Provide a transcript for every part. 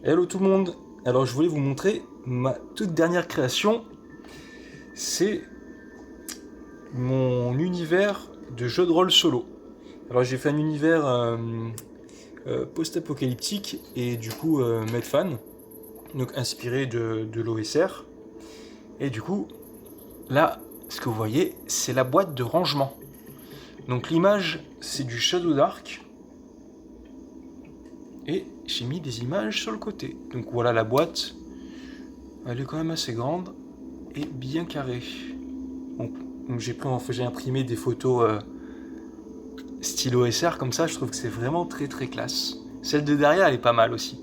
Hello tout le monde. Alors je voulais vous montrer ma toute dernière création. C'est mon univers de jeu de rôle solo. Alors j'ai fait un univers post-apocalyptique et du coup Medfan, donc inspiré de l'OSR. Et du coup, là, ce que vous voyez, c'est la boîte de rangement. Donc l'image, c'est du Shadow Dark. Et j'ai mis des images sur le côté. Donc voilà la boîte. Elle est quand même assez grande et bien carrée. Donc j'ai imprimé des photos style OSR comme ça. Je trouve que c'est vraiment très très classe. Celle de derrière, elle est pas mal aussi.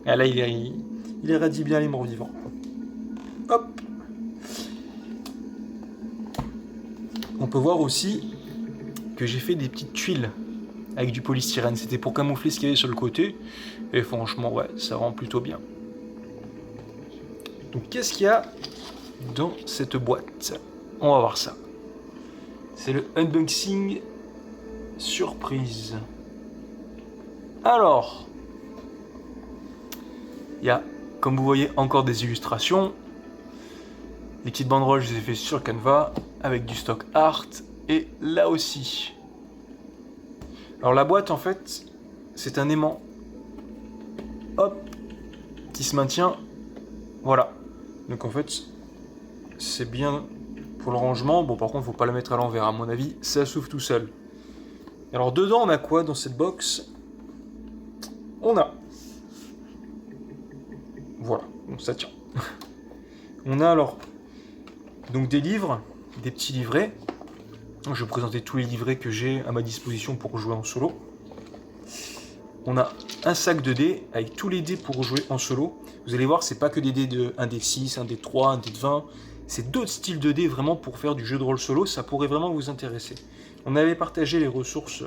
Et là, il irradie bien les morts vivants. Hop. On peut voir aussi que j'ai fait des petites tuiles avec du polystyrène. C'était pour camoufler ce qu'il y avait sur le côté. Et franchement, ouais, ça rend plutôt bien. Donc qu'est-ce qu'il y a dans cette boîte? On va voir ça. C'est le unboxing surprise. Alors, il y a, comme vous voyez, encore des illustrations. Les petites banderoles, je les ai fait sur Canva avec du stock art. Et là aussi. Alors la boîte, en fait, c'est un aimant. Hop, qui se maintient. Voilà. Donc en fait, c'est bien pour le rangement. Bon, par contre, faut pas la mettre à l'envers, à mon avis. Ça s'ouvre tout seul. Alors dedans, on a quoi dans cette box? On a... Voilà, donc ça tient. On a alors donc des livres, des petits livrets. Je vais vous présenter tous les livrets que j'ai à ma disposition pour jouer en solo. On a un sac de dés avec tous les dés pour jouer en solo. Vous allez voir, c'est pas que des dés de 1 dé 6, 1 dé 3, 1 dé 20. C'est d'autres styles de dés vraiment pour faire du jeu de rôle solo. Ça pourrait vraiment vous intéresser. On avait partagé les ressources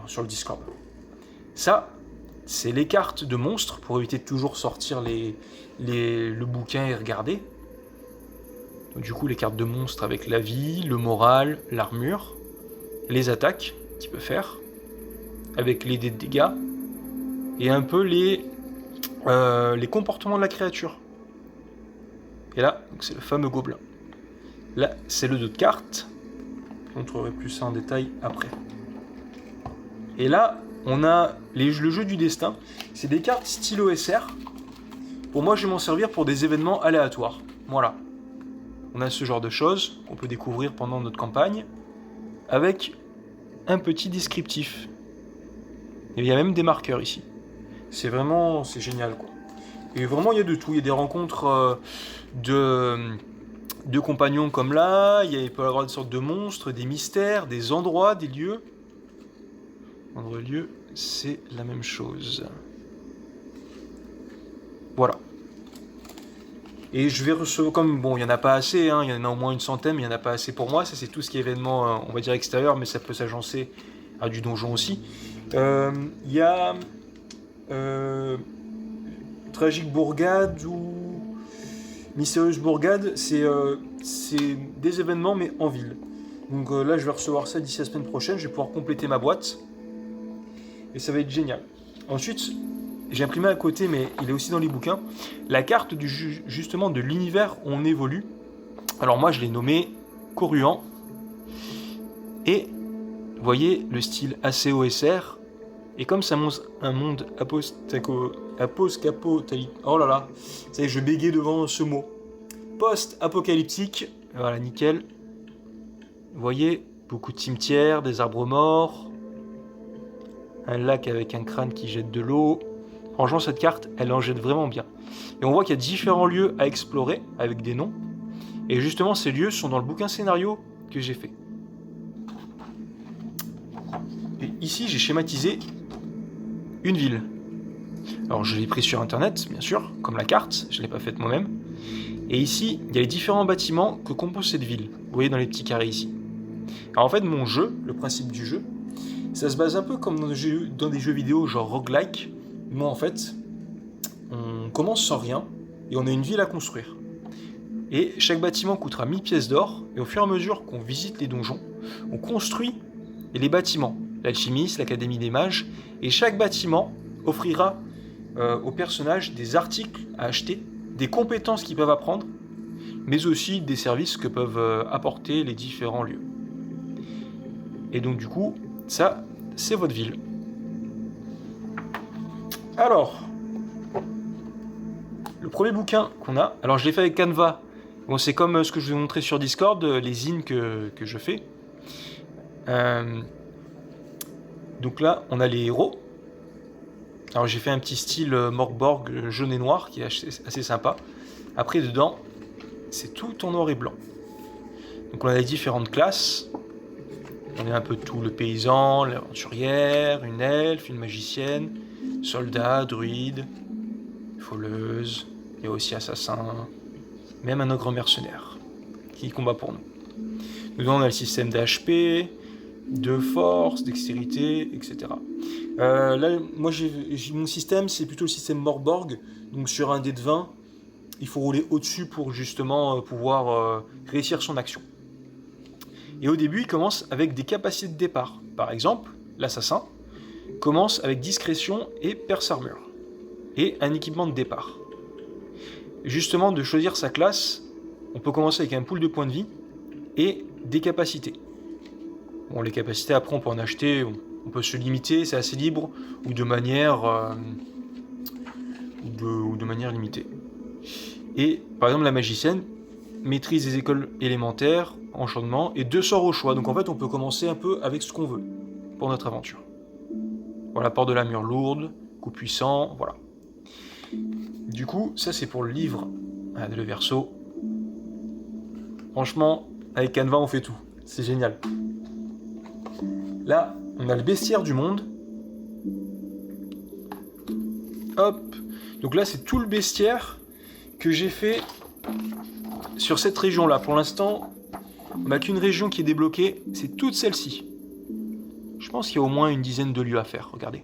sur le Discord. Ça, c'est les cartes de monstres pour éviter de toujours sortir le bouquin et regarder. Donc, du coup, les cartes de monstres avec la vie, le moral, l'armure, les attaques qu'il peut faire, avec les dés de dégâts, et un peu les comportements de la créature. Et là, c'est le fameux gobelin. Là, c'est le dos de cartes. Je montrerai plus ça en détail après. Et là, on a le jeu du destin. C'est des cartes style OSR. Pour moi, je vais m'en servir pour des événements aléatoires. Voilà. On a ce genre de choses qu'on peut découvrir pendant notre campagne, avec un petit descriptif. Et il y a même des marqueurs ici. C'est génial, quoi. Et vraiment, il y a de tout. Il y a des rencontres de compagnons comme là. Il peut y avoir des sortes de monstres, des mystères, des endroits, des lieux. Endroit lieu, c'est la même chose. Voilà. Et je vais recevoir, comme bon, il n'y en a pas assez, hein, il y en a au moins une centaine, mais il n'y en a pas assez pour moi. Ça, c'est tout ce qui est événement, on va dire extérieur, mais ça peut s'agencer à du donjon aussi. Il y a Tragique Bourgade ou Mystérieuse Bourgade, c'est des événements, mais en ville. Donc là, je vais recevoir ça d'ici la semaine prochaine. Je vais pouvoir compléter ma boîte. Et ça va être génial. Ensuite, j'ai imprimé à côté, mais il est aussi dans les bouquins, la carte justement de l'univers où on évolue. Alors moi, je l'ai nommé Corruan. Et vous voyez le style assez OSR. Et comme ça montre un monde post-apocalyptique. Oh là là, ça y est, je bégayais devant ce mot. Post-apocalyptique. Voilà, nickel. Vous voyez, beaucoup de cimetières, des arbres morts. Un lac avec un crâne qui jette de l'eau. Franchement, cette carte, elle en jette vraiment bien. Et on voit qu'il y a différents lieux à explorer avec des noms. Et justement, ces lieux sont dans le bouquin scénario que j'ai fait. Et ici, j'ai schématisé une ville. Alors, je l'ai pris sur internet, bien sûr, comme la carte. Je ne l'ai pas faite moi-même. Et ici, il y a les différents bâtiments que compose cette ville. Vous voyez dans les petits carrés ici. Alors en fait, mon jeu, le principe du jeu, ça se base un peu comme dans des jeux vidéo genre roguelike. Moi, en fait, on commence sans rien et on a une ville à construire. Et chaque bâtiment coûtera 1000 pièces d'or. Et au fur et à mesure qu'on visite les donjons, on construit les bâtiments. l'alchimiste, l'académie des mages, et chaque bâtiment offrira aux personnages des articles à acheter, des compétences qu'ils peuvent apprendre, mais aussi des services que peuvent apporter les différents lieux. Et donc du coup, ça, c'est votre ville. Alors, le premier bouquin qu'on a, alors je l'ai fait avec Canva. Bon, c'est comme ce que je vous ai montré sur Discord, les zines que je fais. Donc là, on a les héros. Alors j'ai fait un petit style Morgborg jaune et noir qui est assez sympa. Après, dedans, c'est tout en noir et blanc. Donc on a les différentes classes. On a un peu de tout, le paysan, l'aventurière, une elfe, une magicienne, soldat, druide, voleuse, il y a aussi assassin, même un ogre mercenaire qui combat pour nous. Dedans on a le système d'HP, de force, dextérité, etc. Là, moi mon système c'est plutôt le système Morborg, donc sur un dé de 20, il faut rouler au-dessus pour justement pouvoir réussir son action. Et au début, il commence avec des capacités de départ. Par exemple, l'assassin commence avec discrétion et perce armure. Et un équipement de départ. Justement, de choisir sa classe, on peut commencer avec un pool de points de vie et des capacités. Bon, les capacités, après, on peut en acheter, on peut se limiter, c'est assez libre, ou de manière limitée. Et par exemple, la magicienne maîtrise des écoles élémentaires, enchantement, et 2 sorts au choix. Donc en fait, on peut commencer un peu avec ce qu'on veut pour notre aventure. Voilà, porte de la mure lourde, coup puissant, voilà. Du coup, ça c'est pour le livre le Verseau. Franchement, avec Canva, on fait tout. C'est génial. Là, on a le bestiaire du monde. Hop. Donc là, c'est tout le bestiaire que j'ai fait sur cette région-là. Pour l'instant, on n'a qu'une région qui est débloquée, c'est toute celle-ci. Je pense qu'il y a au moins une dizaine de lieux à faire, regardez.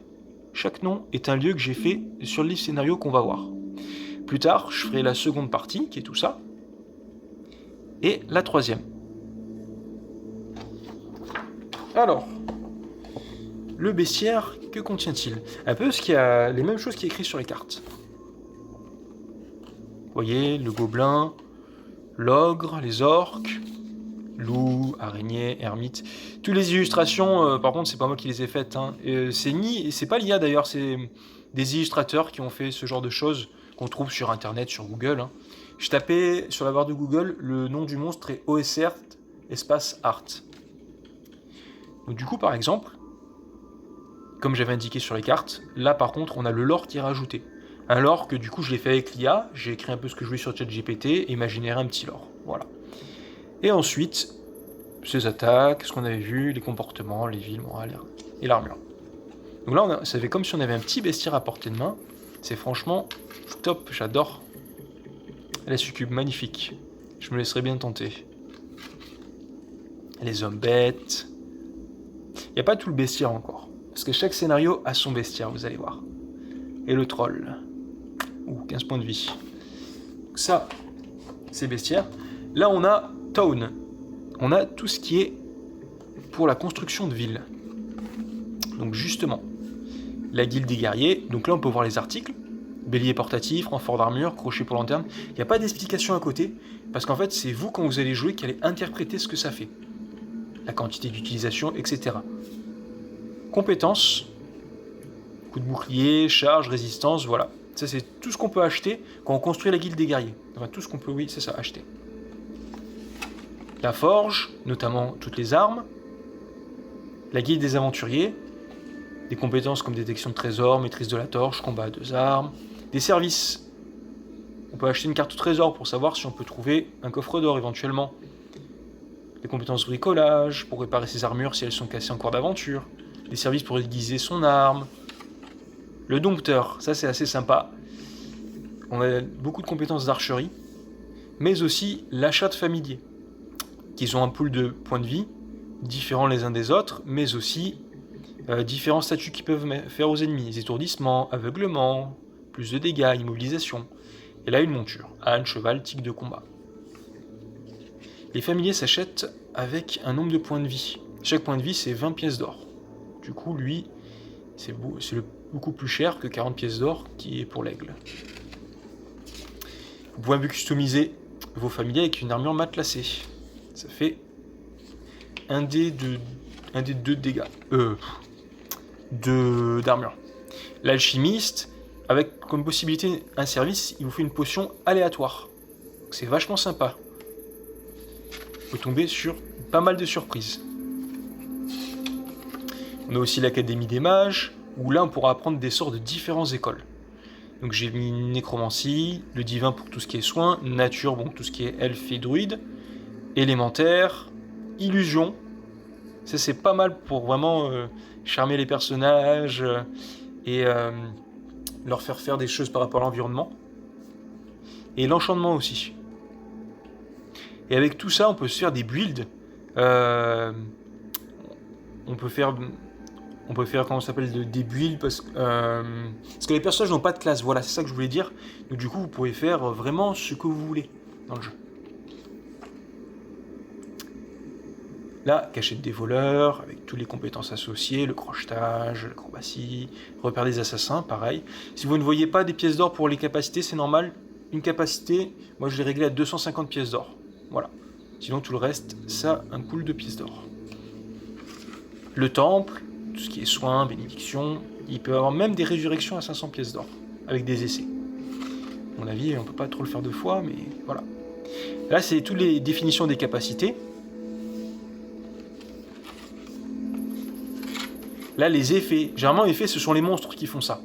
Chaque nom est un lieu que j'ai fait sur le livre scénario qu'on va voir. Plus tard, je ferai la seconde partie, qui est tout ça, et la troisième. Alors, le bestiaire, que contient-il? Un peu ce qu'il y a les mêmes choses qui est écrit sur les cartes. Vous voyez, le gobelin, l'ogre, les orques, loup, araignée, ermite. Toutes les illustrations, par contre, c'est pas moi qui les ai faites. Hein. C'est pas l'IA d'ailleurs, c'est des illustrateurs qui ont fait ce genre de choses qu'on trouve sur Internet, sur Google. Hein. Je tapais sur la barre de Google le nom du monstre et OSR espace art. Donc du coup, par exemple, comme j'avais indiqué sur les cartes, là par contre, on a le lore qui est rajouté. Un lore que du coup, je l'ai fait avec l'IA, j'ai écrit un peu ce que je voulais sur ChatGPT et il m'a généré un petit lore. Voilà. Et ensuite, ses attaques, ce qu'on avait vu, les comportements, les villes, morales et l'armure. Donc là, ça fait comme si on avait un petit bestiaire à portée de main. C'est franchement top, j'adore. La succube, magnifique. Je me laisserai bien tenter. Les hommes bêtes. Il n'y a pas tout le bestiaire encore. Parce que chaque scénario a son bestiaire, vous allez voir. Et le troll. Ouh, 15 points de vie. Donc ça, c'est bestiaire. Là, on a Town. On a tout ce qui est pour la construction de villes. Donc justement, la guilde des guerriers. Donc là, on peut voir les articles. Bélier portatif, renfort d'armure, crochet pour lanterne. Il n'y a pas d'explication à côté, parce qu'en fait, c'est vous, quand vous allez jouer, qui allez interpréter ce que ça fait. La quantité d'utilisation, etc. Compétences. Coup de bouclier, charge, résistance, voilà. Ça, c'est tout ce qu'on peut acheter quand on construit la guilde des guerriers. Enfin, tout ce qu'on peut, oui, c'est ça, acheter. La forge, notamment toutes les armes. La guilde des aventuriers. Des compétences comme détection de trésors, maîtrise de la torche, combat à 2 armes. Des services. On peut acheter une carte au trésor pour savoir si on peut trouver un coffre d'or éventuellement. Des compétences bricolage, pour réparer ses armures si elles sont cassées en cours d'aventure. Des services pour aiguiser son arme. Le dompteur, ça c'est assez sympa. On a beaucoup de compétences d'archerie, mais aussi l'achat de familiers, qui ont un pool de points de vie, différents les uns des autres, mais aussi différents statuts qu'ils peuvent faire aux ennemis. Les étourdissements, aveuglement, plus de dégâts, immobilisation. Et là, une monture, âne, cheval, tigre de combat. Les familiers s'achètent avec un nombre de points de vie. Chaque point de vie, c'est 20 pièces d'or. Du coup, lui, c'est beaucoup plus cher que 40 pièces d'or qui est pour l'aigle. Vous pouvez un peu customiser vos familiers avec une armure matelassée. Ça fait un des 2 dégâts d'armure. L'alchimiste, avec comme possibilité un service, il vous fait une potion aléatoire. C'est vachement sympa. Vous tombez sur pas mal de surprises. On a aussi l'Académie des Mages, où là on pourra apprendre des sorts de différentes écoles. Donc j'ai mis nécromancie, le divin pour tout ce qui est soins, nature, bon tout ce qui est elfe et druide, élémentaire, illusion. Ça c'est pas mal pour vraiment charmer les personnages et leur faire des choses par rapport à l'environnement. Et l'enchantement aussi. Et avec tout ça, on peut se faire des builds. On peut faire comment ça s'appelle, des builds parce que les personnages n'ont pas de classe. Voilà, c'est ça que je voulais dire. Donc du coup, vous pouvez faire vraiment ce que vous voulez dans le jeu. Là, cachette des voleurs, avec toutes les compétences associées, le crochetage, l'acrobatie, repère des assassins, pareil. Si vous ne voyez pas des pièces d'or pour les capacités, c'est normal. Une capacité, moi je l'ai réglé à 250 pièces d'or. Voilà. Sinon tout le reste, ça, un pool de pièces d'or. Le temple, tout ce qui est soins, bénédictions, il peut y avoir même des résurrections à 500 pièces d'or, avec des essais. À mon avis, on peut pas trop le faire 2 fois, mais voilà. Là, c'est toutes les définitions des capacités. Là, les effets. Généralement, les effets, ce sont les monstres qui font ça.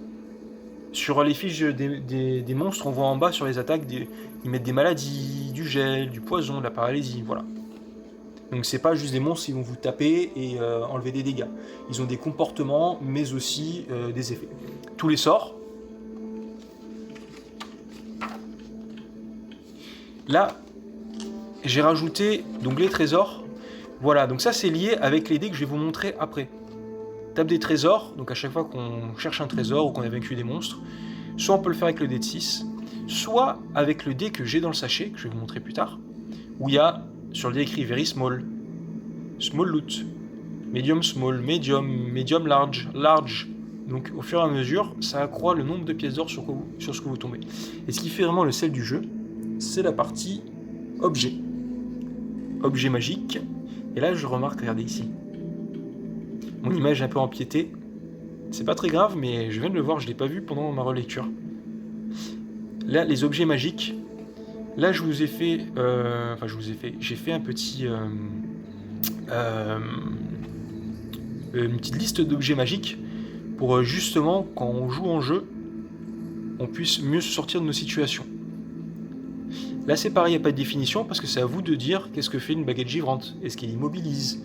Sur les fiches des monstres, on voit en bas sur les attaques, ils mettent des maladies, du gel, du poison, de la paralysie, voilà. Donc c'est pas juste des monstres qui vont vous taper et enlever des dégâts. Ils ont des comportements, mais aussi des effets. Tous les sorts. Là, j'ai rajouté donc les trésors. Voilà, donc ça c'est lié avec les dés que je vais vous montrer après. Tape des trésors, donc à chaque fois qu'on cherche un trésor ou qu'on a vaincu des monstres, soit on peut le faire avec le dé de 6, soit avec le dé que j'ai dans le sachet, que je vais vous montrer plus tard, où il y a sur le dé écrit very small, small loot, medium small, medium large, large. Donc au fur et à mesure, ça accroît le nombre de pièces d'or sur ce que vous tombez. Et ce qui fait vraiment le sel du jeu, c'est la partie objet. Objet magique. Et là je remarque, regardez ici, mon image est un peu empiétée. C'est pas très grave, mais je viens de le voir, je l'ai pas vu pendant ma relecture. Là, les objets magiques. Là, je vous ai fait... j'ai fait un petit... une petite liste d'objets magiques pour justement, quand on joue en jeu, on puisse mieux se sortir de nos situations. Là, c'est pareil, il n'y a pas de définition, parce que c'est à vous de dire qu'est-ce que fait une baguette givrante. Est-ce qu'elle immobilise ?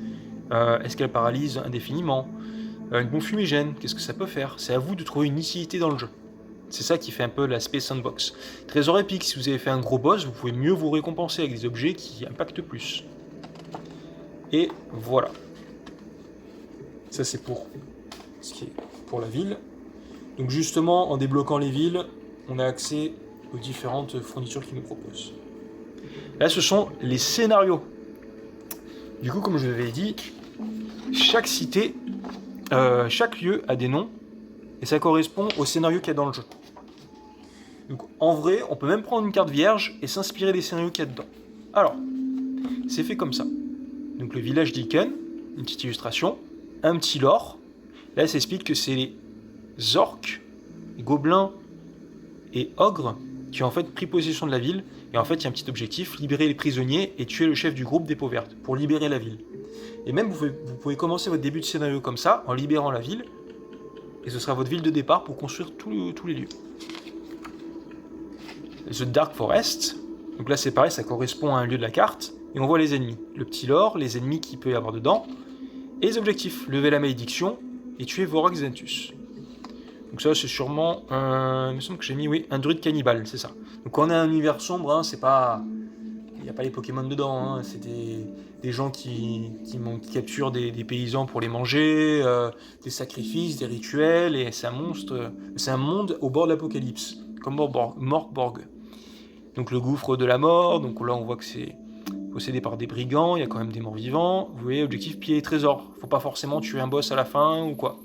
Est-ce qu'elle paralyse indéfiniment ? Une bombe fumigène, qu'est-ce que ça peut faire ? C'est à vous de trouver une utilité dans le jeu. C'est ça qui fait un peu l'aspect sandbox. Trésor épique, si vous avez fait un gros boss, vous pouvez mieux vous récompenser avec des objets qui impactent plus. Et voilà. Ça c'est pour ce qui est pour la ville. Donc justement, en débloquant les villes, on a accès aux différentes fournitures qu'ils nous proposent. Là, ce sont les scénarios. Du coup, comme je vous l'avais dit, chaque cité, chaque lieu a des noms, et ça correspond au scénario qu'il y a dans le jeu. Donc en vrai, on peut même prendre une carte vierge et s'inspirer des scénarios qu'il y a dedans. Alors, c'est fait comme ça. Donc le village d'Iken, une petite illustration, un petit lore. Là, ça explique que c'est les orques, les gobelins et ogres qui ont en fait pris possession de la ville. Et en fait, il y a un petit objectif, libérer les prisonniers et tuer le chef du groupe des peaux vertes pour libérer la ville. Et même, vous pouvez commencer votre début de scénario comme ça, en libérant la ville, et ce sera votre ville de départ pour construire tous les lieux. The Dark Forest, donc là c'est pareil, ça correspond à un lieu de la carte, et on voit les ennemis. Le petit lore, les ennemis qu'il peut y avoir dedans, et les objectifs, lever la malédiction, et tuer Vorax Zentus. Donc ça c'est sûrement, il me semble que j'ai mis, oui, un druide cannibale, c'est ça. Donc quand on a un univers sombre, hein, c'est pas... Il n'y a pas les Pokémon dedans, hein. C'est des gens qui capturent des paysans pour les manger, des sacrifices, des rituels, et c'est un monde au bord de l'apocalypse, comme Morkborg. Donc le gouffre de la mort, donc là on voit que c'est possédé par des brigands, il y a quand même des morts vivants. Vous voyez, objectif piller les trésors. Faut pas forcément tuer un boss à la fin ou quoi.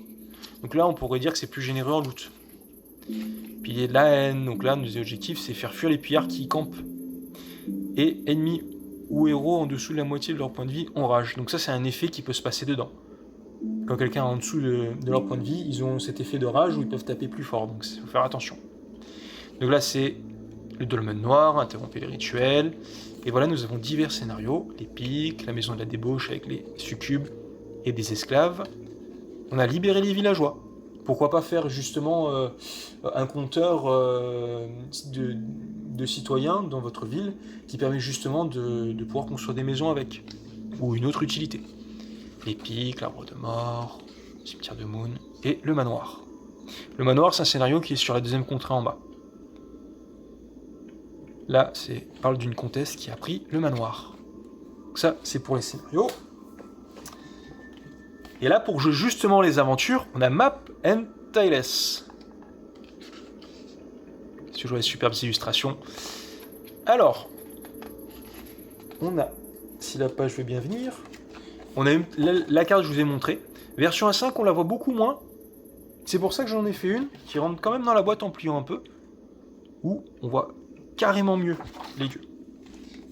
Donc là, on pourrait dire que c'est plus généreux en loot. Piller de la haine, donc là, nos objectifs, c'est faire fuir les pillards qui campent. Et ennemis ou héros en dessous de la moitié de leur point de vie ont rage. Donc ça, c'est un effet qui peut se passer dedans. Quand quelqu'un est en dessous de leur point de vie, ils ont cet effet de rage où ils peuvent taper plus fort. Donc il faut faire attention. Donc là, c'est le dolmen noir, interrompez les rituels. Et voilà, nous avons divers scénarios. Les pics, la maison de la débauche avec les succubes et des esclaves. On a libéré les villageois. Pourquoi pas faire justement un compteur de citoyens dans votre ville qui permet justement de pouvoir construire des maisons avec. Ou une autre utilité. Les pics, l'arbre de mort, le cimetière de Moon et le manoir. Le manoir, c'est un scénario qui est sur la deuxième contrée en bas. Là, on parle d'une comtesse qui a pris le manoir. Donc ça, c'est pour les scénarios. Et là, pour jouer justement les aventures, on a Map and Tiles. C'est toujours les superbes illustrations. Alors, on a, si la page veut bien venir, on a la carte que je vous ai montrée. Version 1.5, on la voit beaucoup moins. C'est pour ça que j'en ai fait une qui rentre quand même dans la boîte en pliant un peu, où on voit carrément mieux les lieux.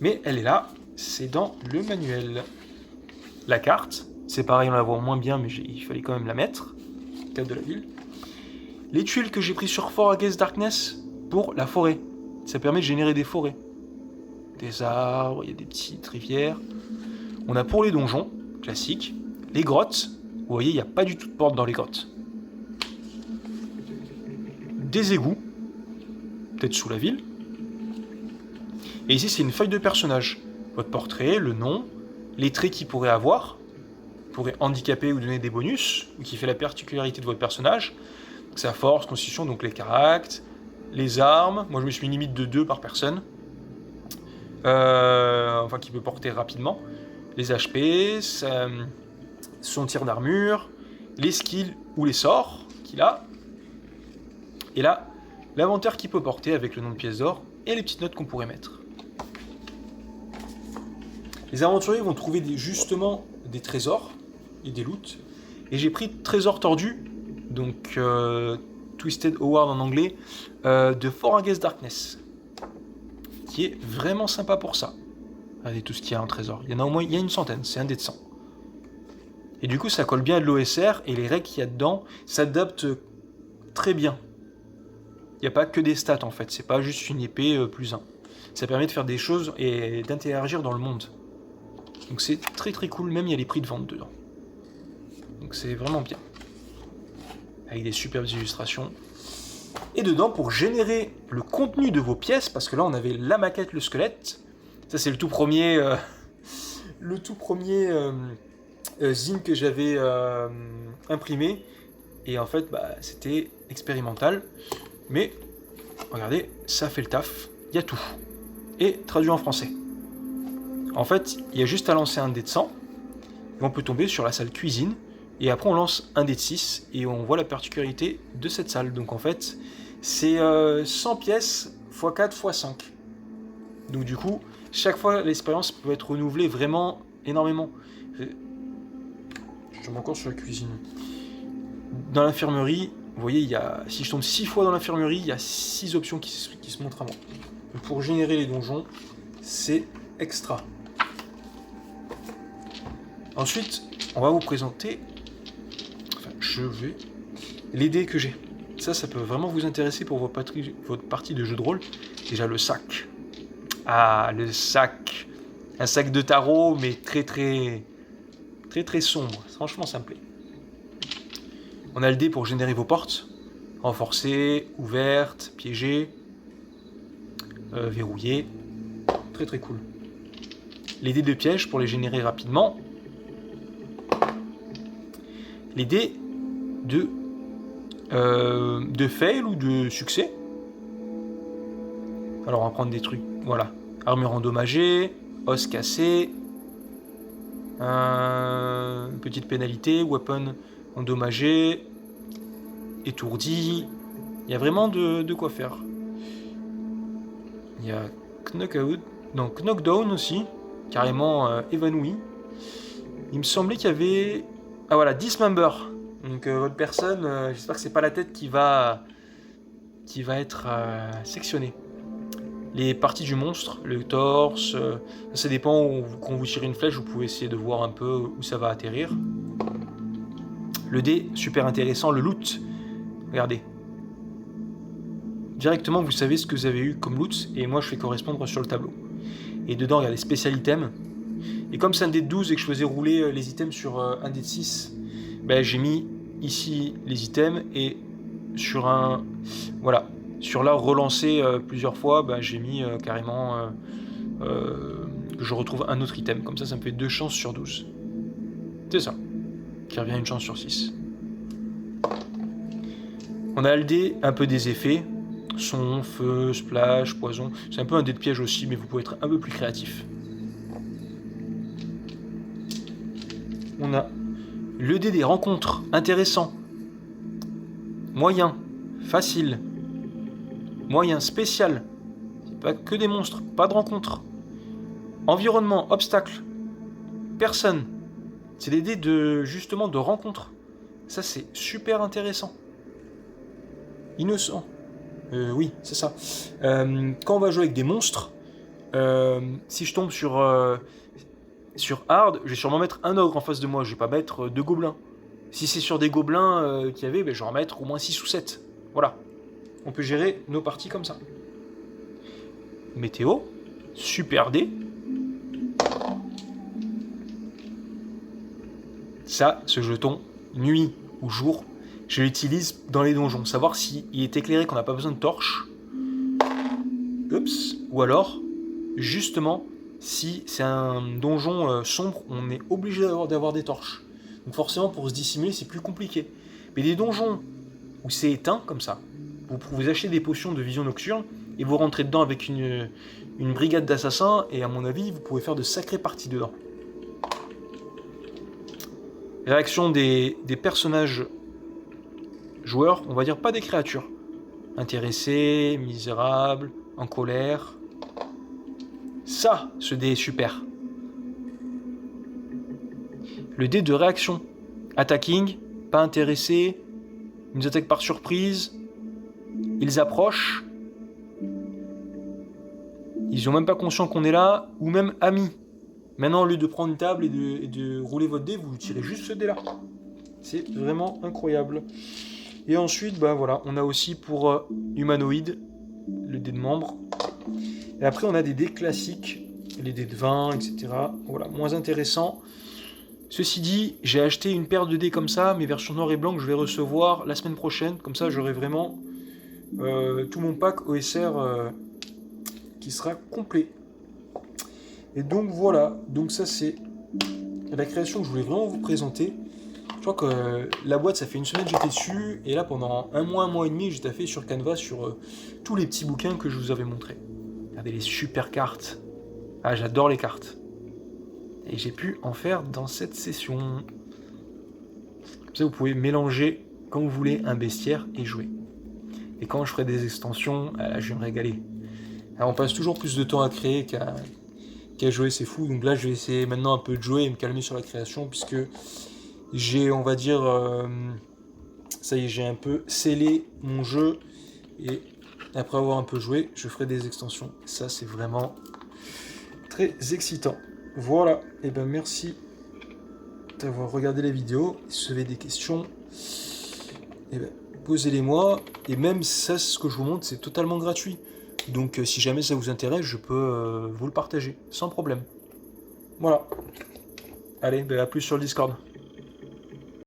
Mais elle est là, c'est dans le manuel. La carte, c'est pareil, on la voit moins bien, mais il fallait quand même la mettre. Carte de la ville. Les tuiles que j'ai prises sur Fort Against Darkness pour la forêt. Ça permet de générer des forêts. Des arbres, il y a des petites rivières. On a pour les donjons, classiques, les grottes. Vous voyez, il n'y a pas du tout de porte dans les grottes. Des égouts, peut-être sous la ville. Et ici, c'est une feuille de personnage. Votre portrait, le nom, les traits qu'il pourrait avoir, pourrait handicaper ou donner des bonus, ou qui fait la particularité de votre personnage. Sa force, constitution, donc les caractères, les armes. Moi, je me suis mis une limite de 2 par personne. Enfin, qui peut porter rapidement. Les HP, son tir d'armure, les skills ou les sorts qu'il a. Et là, l'inventaire qu'il peut porter avec le nom de pièce d'or et les petites notes qu'on pourrait mettre. Les aventuriers vont trouver justement des trésors et des loots. Et j'ai pris Trésor tordu, donc Twisted Howard en anglais, de Fort Against Darkness, qui est vraiment sympa pour ça. Regardez tout ce qu'il y a en trésor. Il y en a au moins une centaine, c'est un dé de 100. Et du coup, ça colle bien à de l'OSR, et les règles qu'il y a dedans s'adaptent très bien. Il n'y a pas que des stats en fait, c'est pas juste une épée plus 1. Ça permet de faire des choses et d'interagir dans le monde. Donc c'est très très cool, même il y a les prix de vente dedans. Donc c'est vraiment bien. Avec des superbes illustrations. Et dedans, pour générer le contenu de vos pièces, parce que là on avait la maquette, le squelette. Ça c'est le tout premier zine que j'avais imprimé. Et en fait, c'était expérimental. Mais, regardez, ça fait le taf. Il y a tout. Et traduit en français. En fait, il y a juste à lancer un dé de 100. Et on peut tomber sur la salle cuisine. Et après, on lance un dé de 6. Et on voit la particularité de cette salle. Donc en fait, c'est 100 pièces x 4 x 5. Donc du coup, chaque fois, l'expérience peut être renouvelée vraiment énormément. Je tombe encore sur la cuisine. Dans l'infirmerie, vous voyez, si je tombe 6 fois dans l'infirmerie, il y a 6 options qui se montrent à moi. Donc pour générer les donjons, c'est extra. Ensuite, on va vous présenter, les dés que j'ai. Ça peut vraiment vous intéresser pour votre partie de jeu de rôle. Déjà le sac. Ah, le sac. Un sac de tarot, mais très très très très sombre. Franchement, ça me plaît. On a le dé pour générer vos portes. Renforcées, ouvertes, piégées, verrouillées. Très très cool. Les dés de piège pour les générer rapidement. Les dés de fail ou de succès. Alors on va prendre des trucs, voilà. Armure endommagée, os cassé, petite pénalité, weapon endommagé, étourdi. Il y a vraiment de quoi faire. Il y a knockdown aussi. carrément évanoui. Il me semblait qu'il y avait... Ah voilà, Dismember. Donc votre personne, j'espère que c'est pas la tête qui va être sectionnée. Les parties du monstre, le torse, ça dépend où, quand vous tirez une flèche, vous pouvez essayer de voir un peu où ça va atterrir. Le dé, super intéressant, le loot. Regardez. Directement, vous savez ce que vous avez eu comme loot, et moi je fais correspondre sur le tableau. Et dedans, regardez, spécial item. Et comme c'est un dé de 12 et que je faisais rouler les items sur un dé de 6, ben, j'ai mis ici les items, et sur un... Voilà. Sur là, relancer plusieurs fois, ben, j'ai mis carrément que je retrouve un autre item. Comme ça me fait 2 chances sur 12. C'est ça. Qui revient à une chance sur 6. On a le dé, un peu des effets. Son, feu, splash, poison. C'est un peu un dé de piège aussi, mais vous pouvez être un peu plus créatif. On a le dé des rencontres. Intéressant. Moyen. Facile. Moyen. Spécial. C'est pas que des monstres. Pas de rencontres. Environnement. Obstacle. Personne. C'est des dés de, justement, de rencontres. Ça, c'est super intéressant. Innocent. Oui, c'est ça. Quand on va jouer avec des monstres, si je tombe sur hard, je vais sûrement mettre un ogre en face de moi. Je vais pas mettre 2 gobelins. Si c'est sur des gobelins qu'il y avait, ben, je vais en mettre au moins 6 ou 7. Voilà. On peut gérer nos parties comme ça. Météo. Super dé. Ça, ce jeton, nuit ou jour, je l'utilise dans les donjons. Savoir s'il est éclairé, qu'on n'a pas besoin de torche. Oups. Ou alors, justement, si c'est un donjon sombre, on est obligé d'avoir des torches. Donc forcément, pour se dissimuler, c'est plus compliqué. Mais des donjons où c'est éteint, comme ça, vous achetez des potions de vision nocturne, et vous rentrez dedans avec une brigade d'assassins, et à mon avis, vous pouvez faire de sacrées parties dedans. Réaction des personnages joueurs, on va dire pas des créatures. Intéressés, misérables, en colère. Ça, ce dé est super. Le dé de réaction. Attacking, pas intéressé, ils nous attaquent par surprise, ils approchent, ils ont même pas conscience qu'on est là, ou même amis. Maintenant, au lieu de prendre une table et de rouler votre dé, vous tirez juste ce dé-là. C'est vraiment incroyable. Et ensuite, bah voilà, on a aussi pour humanoïde, le dé de membre. Et après, on a des dés classiques, les dés de 20, etc. Voilà, moins intéressant. Ceci dit, j'ai acheté une paire de dés comme ça, mes versions noir et blanc que je vais recevoir la semaine prochaine. Comme ça, j'aurai vraiment tout mon pack OSR qui sera complet. Et donc voilà, donc ça c'est la création que je voulais vraiment vous présenter. Je crois que la boîte, ça fait une semaine que j'étais dessus, et là pendant un mois et demi, j'ai taffé sur Canva sur tous les petits bouquins que je vous avais montrés. Regardez les super cartes. Ah, j'adore les cartes. Et j'ai pu en faire dans cette session. Comme ça, vous pouvez mélanger quand vous voulez un bestiaire et jouer. Et quand je ferai des extensions, je vais me régaler. Alors, on passe toujours plus de temps à créer qu'à jouer, c'est fou. Donc là, je vais essayer maintenant un peu de jouer et me calmer sur la création, puisque j'ai, on va dire, ça y est, j'ai un peu scellé mon jeu, et après avoir un peu joué, je ferai des extensions. Ça, c'est vraiment très excitant. Voilà, et ben merci d'avoir regardé la vidéo. Si vous avez des questions, et ben, posez-les-moi. Et même ça, ce que je vous montre, c'est totalement gratuit. Donc si jamais ça vous intéresse, je peux vous le partager, sans problème. Voilà. Allez, ben, à plus sur le Discord.